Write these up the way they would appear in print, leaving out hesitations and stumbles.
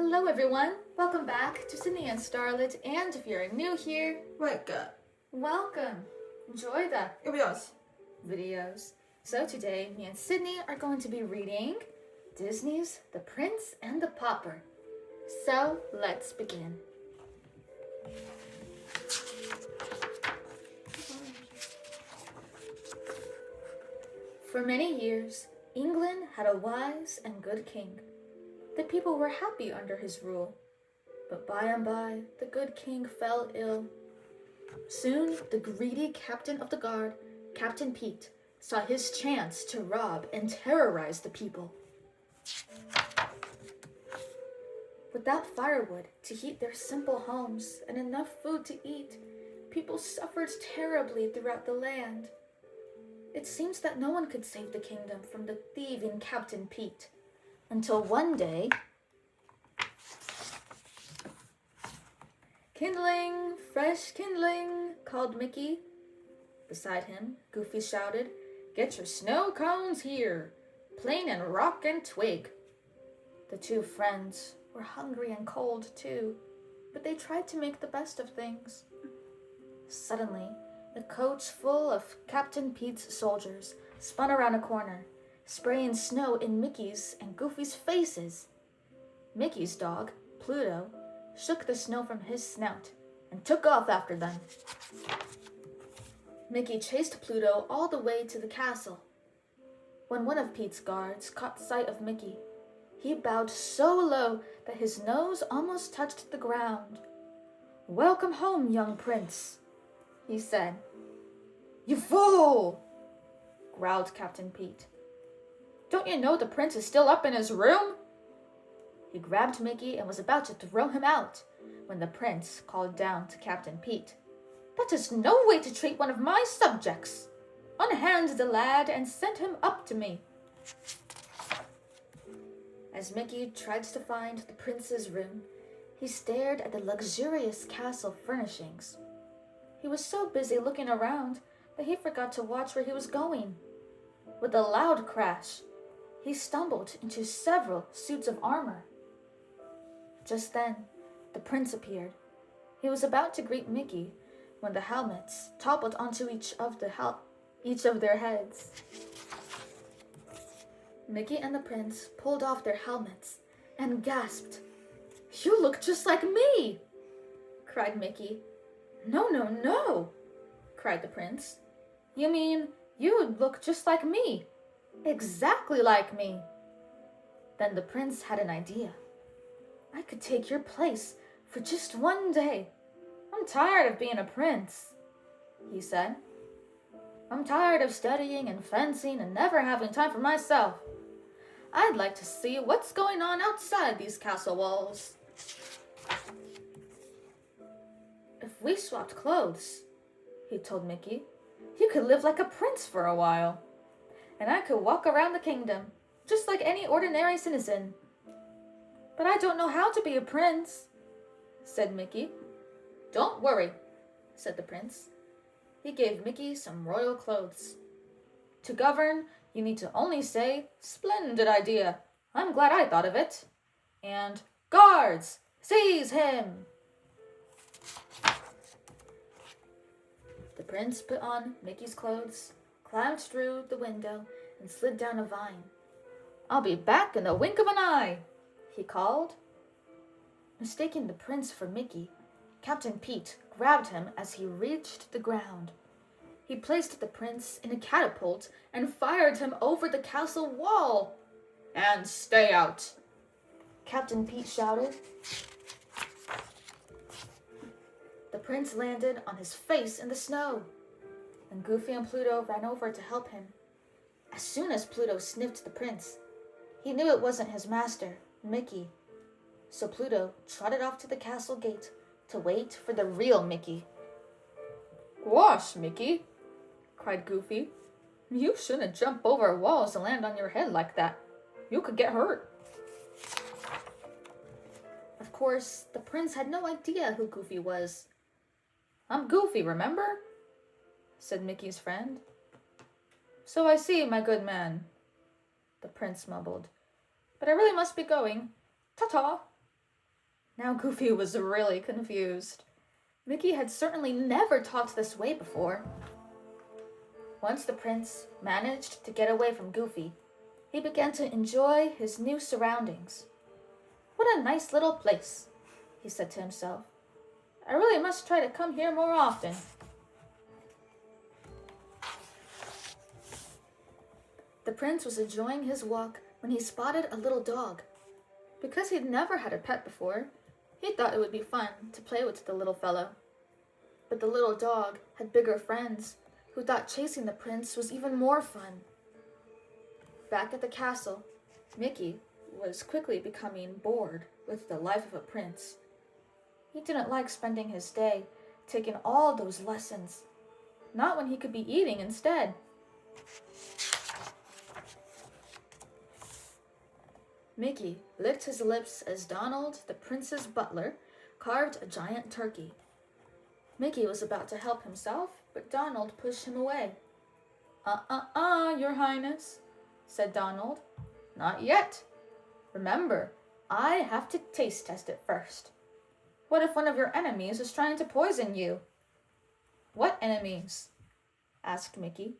Hello everyone, welcome back to Sydney and Starlet, and if you're new here, welcome. Enjoy the videos. So today, me and Sydney are going to be reading Disney's The Prince and the Pauper. So let's begin. For many years, England had a wise and good king. The people were happy under his rule, but by and by the good king fell ill. Soon the greedy captain of the guard, Captain Pete, saw his chance to rob and terrorize the people. Without firewood to heat their simple homes and enough food to eat, people suffered terribly throughout the land. It seems that no one could save the kingdom from the thieving Captain Pete. Until one day, "Kindling, fresh kindling," called Mickey. Beside him, Goofy shouted, "Get your snow cones here, plain and rock and twig." The two friends were hungry and cold too, but they tried to make the best of things. Suddenly, a coach full of Captain Pete's soldiers spun around a corner, spraying snow in Mickey's and Goofy's faces. Mickey's dog, Pluto, shook the snow from his snout and took off after them. Mickey chased Pluto all the way to the castle. When one of Pete's guards caught sight of Mickey, he bowed so low that his nose almost touched the ground. "Welcome home, young prince," he said. "You fool!" growled Captain Pete. "Don't you know the prince is still up in his room?" He grabbed Mickey and was about to throw him out when the prince called down to Captain Pete. "That is no way to treat one of my subjects. Unhand the lad and send him up to me." As Mickey tried to find the prince's room, he stared at the luxurious castle furnishings. He was so busy looking around that he forgot to watch where he was going. With a loud crash, he stumbled into several suits of armor. Just then, the prince appeared. He was about to greet Mickey when the helmets toppled onto each of their heads. Mickey and the prince pulled off their helmets and gasped. "You look just like me!" cried Mickey. "No, no, no!" cried the prince. "You mean you look just like me. Exactly like me." Then the prince had an idea. "I could take your place for just one day. I'm tired of being a prince," he said. "I'm tired of studying and fencing and never having time for myself. I'd like to see what's going on outside these castle walls." "If we swapped clothes," he told Mickey, "you could live like a prince for a while, and I could walk around the kingdom just like any ordinary citizen." "But I don't know how to be a prince," said Mickey. "Don't worry," said the prince. He gave Mickey some royal clothes. "To govern, you need to only say, 'Splendid idea. I'm glad I thought of it.' And 'Guards, seize him!'" The prince put on Mickey's clothes, climbed through the window, and slid down a vine. "I'll be back in the wink of an eye," he called. Mistaking the prince for Mickey, Captain Pete grabbed him as he reached the ground. He placed the prince in a catapult and fired him over the castle wall. "And stay out," Captain Pete shouted. The prince landed on his face in the snow, and Goofy and Pluto ran over to help him. As soon as Pluto sniffed the prince, he knew it wasn't his master, Mickey. So Pluto trotted off to the castle gate to wait for the real Mickey. "Gosh, Mickey," cried Goofy. "You shouldn't jump over walls and land on your head like that. You could get hurt." Of course, the prince had no idea who Goofy was. "I'm Goofy, remember?" said Mickey's friend. "So I see, my good man," the prince mumbled. "But I really must be going. Ta-ta." Now Goofy was really confused. Mickey had certainly never talked this way before. Once the prince managed to get away from Goofy, he began to enjoy his new surroundings. What a nice little place, he said to himself. I really must try to come here more often. The prince was enjoying his walk when he spotted a little dog. Because he'd never had a pet before, he thought it would be fun to play with the little fellow. But the little dog had bigger friends who thought chasing the prince was even more fun. Back at the castle, Mickey was quickly becoming bored with the life of a prince. He didn't like spending his day taking all those lessons, not when he could be eating instead. Mickey licked his lips as Donald, the prince's butler, carved a giant turkey. Mickey was about to help himself, but Donald pushed him away. Your Highness, said Donald. Not yet. Remember, I have to taste test it first. What if one of your enemies is trying to poison you? What enemies? Asked Mickey.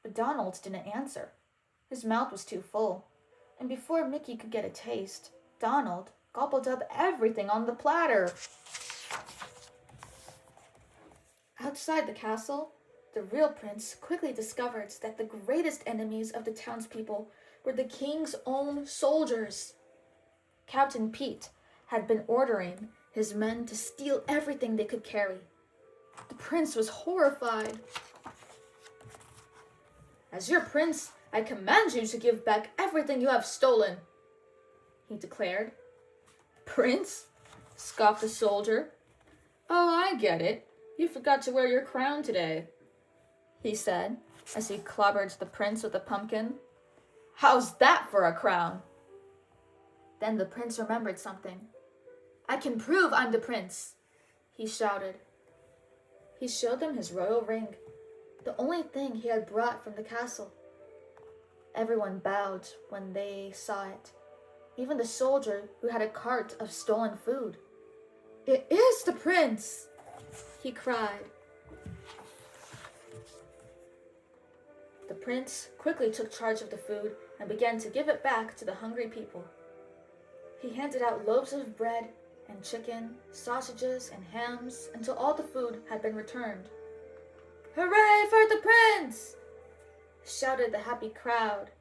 But Donald didn't answer. His mouth was too full, and before Mickey could get a taste, Donald gobbled up everything on the platter. Outside the castle, the real prince quickly discovered that the greatest enemies of the townspeople were the king's own soldiers. Captain Pete had been ordering his men to steal everything they could carry. The prince was horrified. As your prince, I command you to give back everything you have stolen, he declared. Prince? Scoffed the soldier. Oh, I get it. You forgot to wear your crown today, he said, as he clobbered the prince with a pumpkin. How's that for a crown? Then the prince remembered something. I can prove I'm the prince, he shouted. He showed them his royal ring, the only thing he had brought from the castle. Everyone bowed when they saw it, even the soldier who had a cart of stolen food. It is the prince, he cried. The prince quickly took charge of the food and began to give it back to the hungry people. He handed out loaves of bread and chicken, sausages and hams until all the food had been returned. Hooray for the prince! Shouted the happy crowd.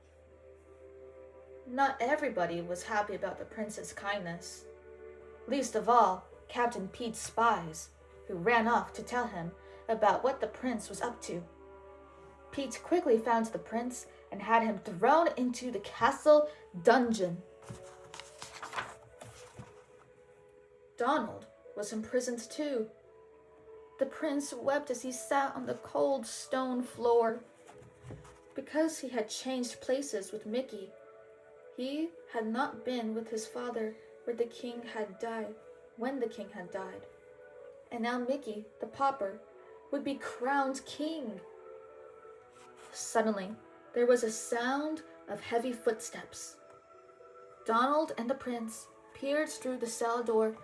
Not everybody was happy about the prince's kindness. Least of all, Captain Pete's spies, who ran off to tell him about what the prince was up to. Pete quickly found the prince and had him thrown into the castle dungeon. Donald was imprisoned too. The prince wept as he sat on the cold stone floor. Because he had changed places with Mickey, he had not been with his father when the king had died. And now Mickey, the pauper, would be crowned king. Suddenly, there was a sound of heavy footsteps. Donald and the prince peered through the cell door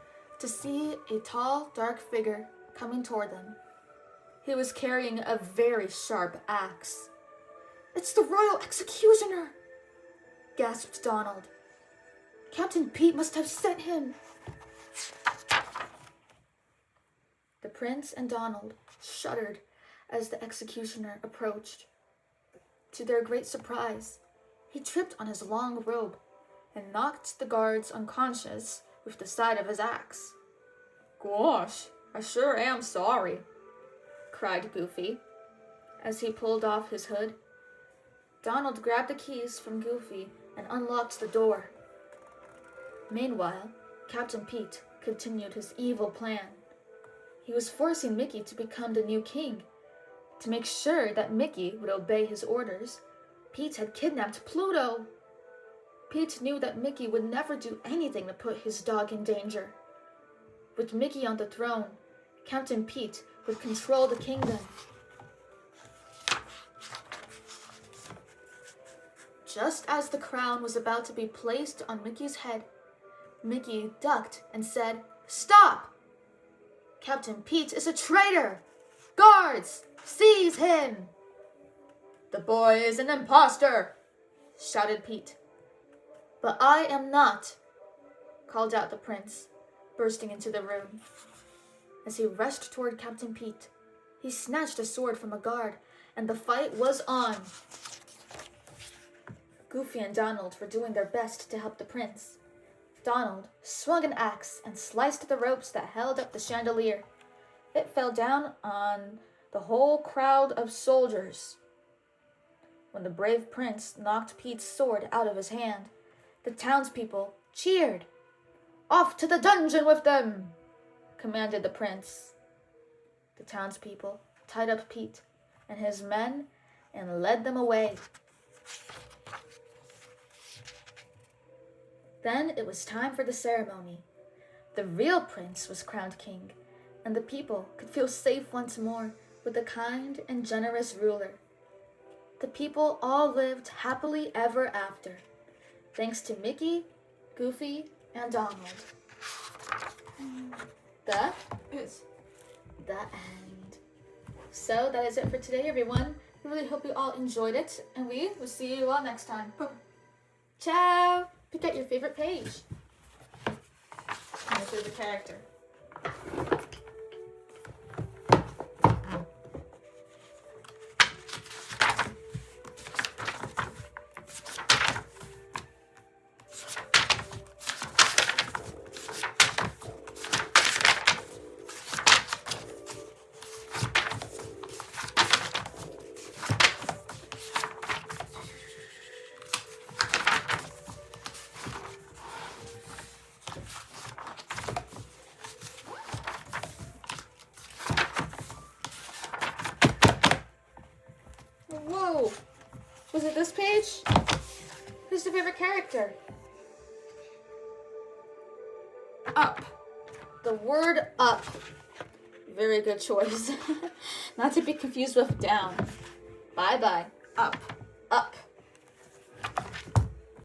to see a tall, dark figure coming toward them. He was carrying a very sharp axe. It's the royal executioner, gasped Donald. Captain Pete must have sent him. The prince and Donald shuddered as the executioner approached. To their great surprise, he tripped on his long robe and knocked the guards unconscious with the side of his axe. Gosh, I sure am sorry, cried Goofy as he pulled off his hood. Donald grabbed the keys from Goofy and unlocked the door. Meanwhile, Captain Pete continued his evil plan. He was forcing Mickey to become the new king. To make sure that Mickey would obey his orders, Pete had kidnapped Pluto. Pete knew that Mickey would never do anything to put his dog in danger. With Mickey on the throne, Captain Pete would control the kingdom. Just as the crown was about to be placed on Mickey's head, Mickey ducked and said, "Stop! Captain Pete is a traitor! Guards, seize him!" "The boy is an impostor!" shouted Pete. "But I am not," called out the prince, bursting into the room. As he rushed toward Captain Pete, he snatched a sword from a guard, and the fight was on. Goofy and Donald were doing their best to help the prince. Donald swung an axe and sliced the ropes that held up the chandelier. It fell down on the whole crowd of soldiers. When the brave prince knocked Pete's sword out of his hand, the townspeople cheered. "Off to the dungeon with them!" commanded the prince. The townspeople tied up Pete and his men and led them away. Then it was time for the ceremony. The real prince was crowned king, and the people could feel safe once more with a kind and generous ruler. The people all lived happily ever after, thanks to Mickey, Goofy, and Donald. That is the end. So that is it for today, everyone. We really hope you all enjoyed it, and we will see you all next time. Ciao! Pick out your favorite page. And your favorite character. Whoa! Was it this page? Who's your favorite character? Up. The word up. Very good choice. Not to be confused with down. Bye-bye. Up.